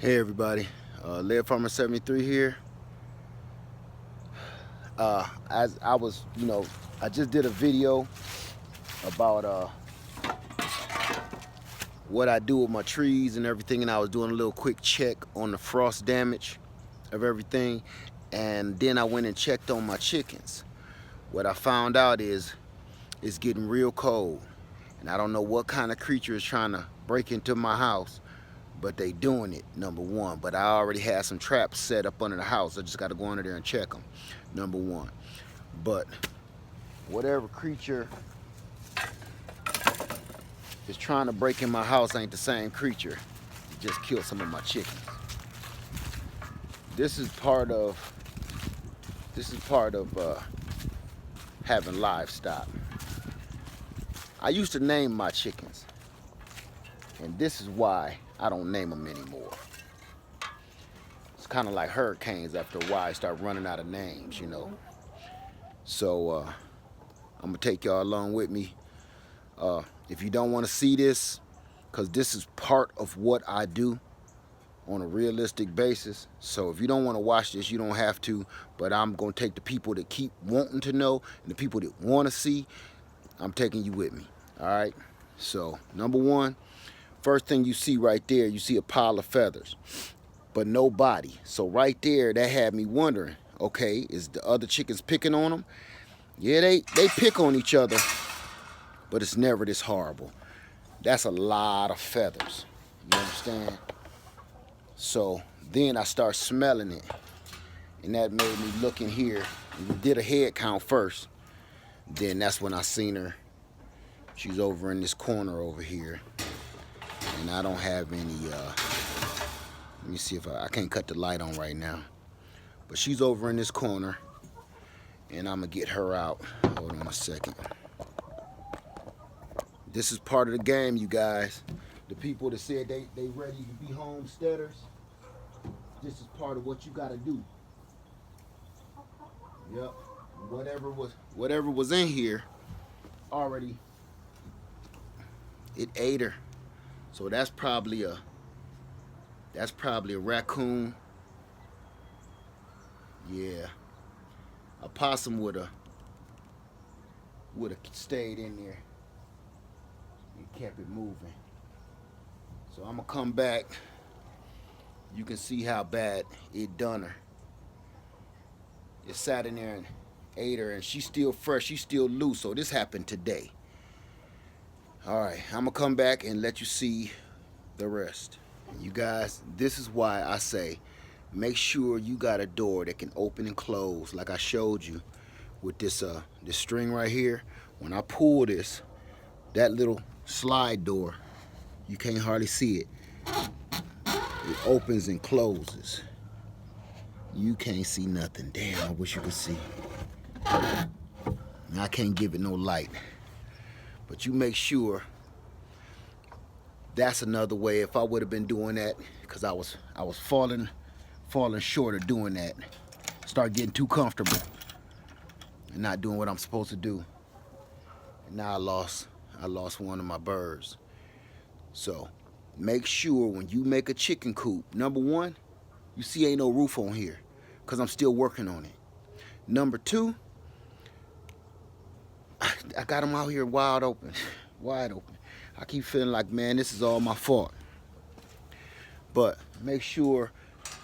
Hey everybody, Lead Farmer 73 here. As I was, I just did a video about what I do with my trees and everything, and I was doing a little quick check on the frost damage of everything, and then I went and checked on my chickens. What I found out is it's getting real cold, and I don't know what kind of creature is trying to break into my house, but they doing it, number one. But I already had some traps set up under the house. I just got to go under there and check them, number one. But whatever creature is trying to break in my house ain't the same creature. It just killed some of my chickens. This is part of having livestock. I used to name my chickens, and this is why I don't name them anymore. It's kind of like hurricanes. After a while, I start running out of names, So I'm gonna take y'all along with me. If you don't want to see this, because this is part of what I do on a realistic basis. So if you don't want to watch this, you don't have to. But I'm gonna take the people that keep wanting to know and the people that want to see. I'm taking you with me. All right. So number one, first thing you see right there, you see a pile of feathers, but no body. So right there, that had me wondering, okay, is the other chickens picking on them? Yeah, they pick on each other, but it's never this horrible. That's a lot of feathers. You understand? So then I start smelling it, and that made me look in here. We did a head count first. Then that's when I seen her. She's over in this corner over here, and I don't have any. Let me see if I can't cut the light on right now, but she's over in this corner, and I'm gonna get her out. Hold on a second. This is part of the game, you guys. The people that said they ready to be homesteaders, this is part of what you gotta do. Yep. Whatever was in here already, it ate her. So that's probably a raccoon. Yeah. A possum would have stayed in there and kept it moving. So I'm gonna come back. You can see how bad it done her. It sat in there and ate her, and she's still fresh, she's still loose. So this happened today. All right, I'm gonna come back and let you see the rest. You guys, this is why I say make sure you got a door that can open and close, like I showed you with this string right here. When I pull this, that little slide door, you can't hardly see it. It opens and closes. You can't see nothing. Damn, I wish you could see. I can't give it no light. But you make sure. That's another way. If I would have been doing that, because I was falling short of doing that. Start getting too comfortable and not doing what I'm supposed to do. And now I lost one of my birds. So make sure when you make a chicken coop, number one, you see ain't no roof on here, because I'm still working on it. Number two, I got them out here wide open. I keep feeling like, man, this is all my fault. But make sure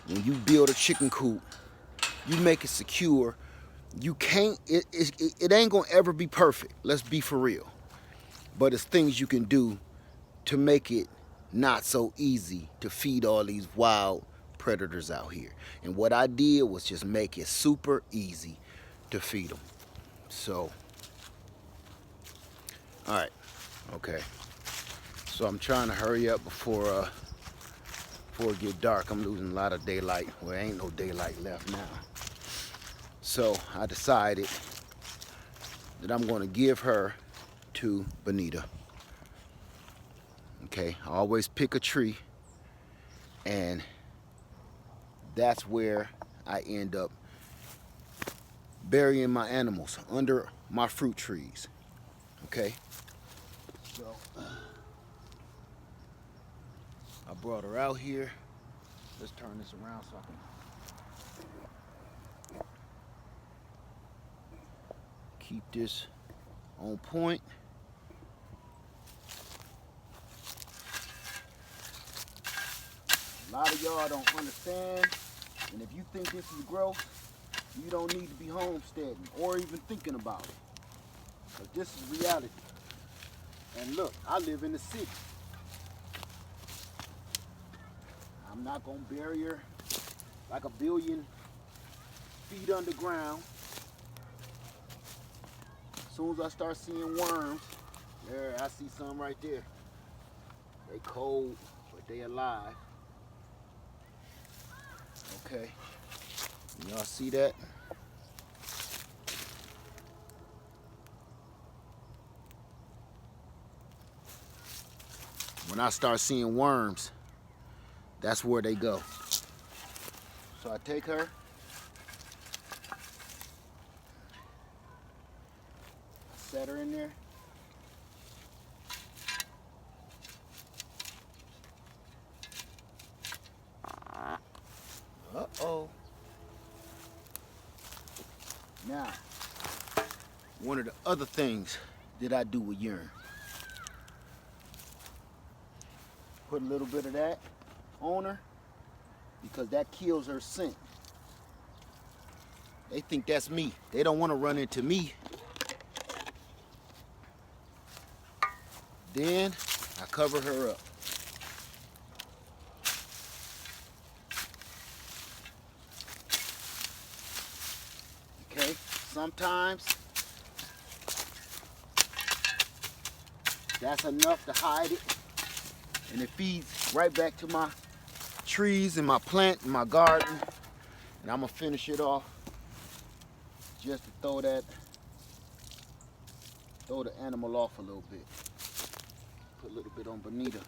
when you build a chicken coop, you make it secure. You can't, it ain't gonna ever be perfect. Let's be for real. But it's things you can do to make it not so easy to feed all these wild predators out here. And what I did was just make it super easy to feed them. So, all right, okay. So I'm trying to hurry up before it get dark. I'm losing a lot of daylight. Well, there ain't no daylight left now. So I decided that I'm going to give her to Bonita. Okay, I always pick a tree, and that's where I end up burying my animals, under my fruit trees. Okay, so I brought her out here. Let's turn this around so I can keep this on point. A lot of y'all don't understand, and if you think this is growth, you don't need to be homesteading or even thinking about it, because this is reality. And look, I live in the city. I'm not gonna bury her like 1 billion feet underground. As soon as I start seeing worms, there, I see some right there. They cold, but they alive. Okay, y'all see that? When I start seeing worms, that's where they go. So I take her, set her in there. Uh-oh. Now, one of the other things that I do with urine, put a little bit of that on her, because that kills her scent. They think that's me. They don't want to run into me. Then I cover her up. Okay, sometimes that's enough to hide it, and it feeds right back to my trees and my plant and my garden. And I'm gonna finish it off just to throw the animal off a little bit. Put a little bit on Bonita.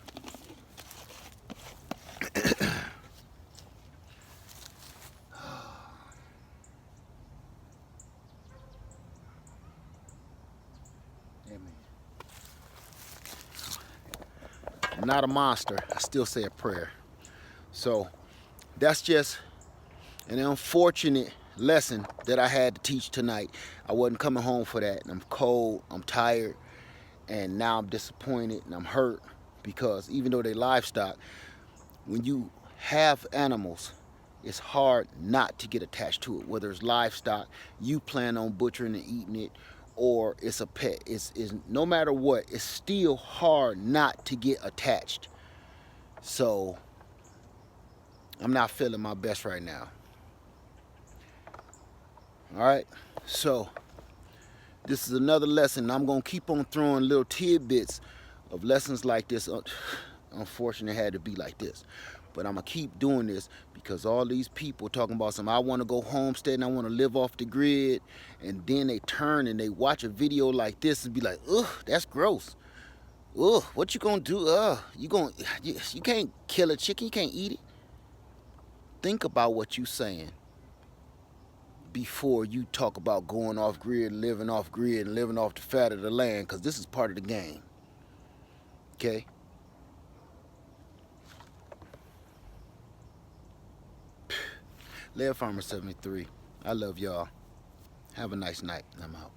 I'm not a monster. I still say a prayer. So that's just an unfortunate lesson that I had to teach tonight. I wasn't coming home for that, and I'm cold, I'm tired, and now I'm disappointed and I'm hurt, because even though they're livestock, when you have animals, it's hard not to get attached to it. Whether it's livestock, you plan on butchering and eating it, or it's a pet. It's no matter what, it's still hard not to get attached. So I'm not feeling my best right now. All right, so this is another lesson. I'm gonna keep on throwing little tidbits of lessons like this. Unfortunately, it had to be like this, but I'm gonna keep doing this because all these people talking about something. I want to go homestead and I want to live off the grid, and then they turn and they watch a video like this and be like, ugh, that's gross. Ugh, what you gonna do? You can't kill a chicken, you can't eat it. Think about what you saying before you talk about going off grid, living off grid, and living off the fat of the land, because this is part of the game. Okay? Laird Farmer 73. I love y'all. Have a nice night. I'm out.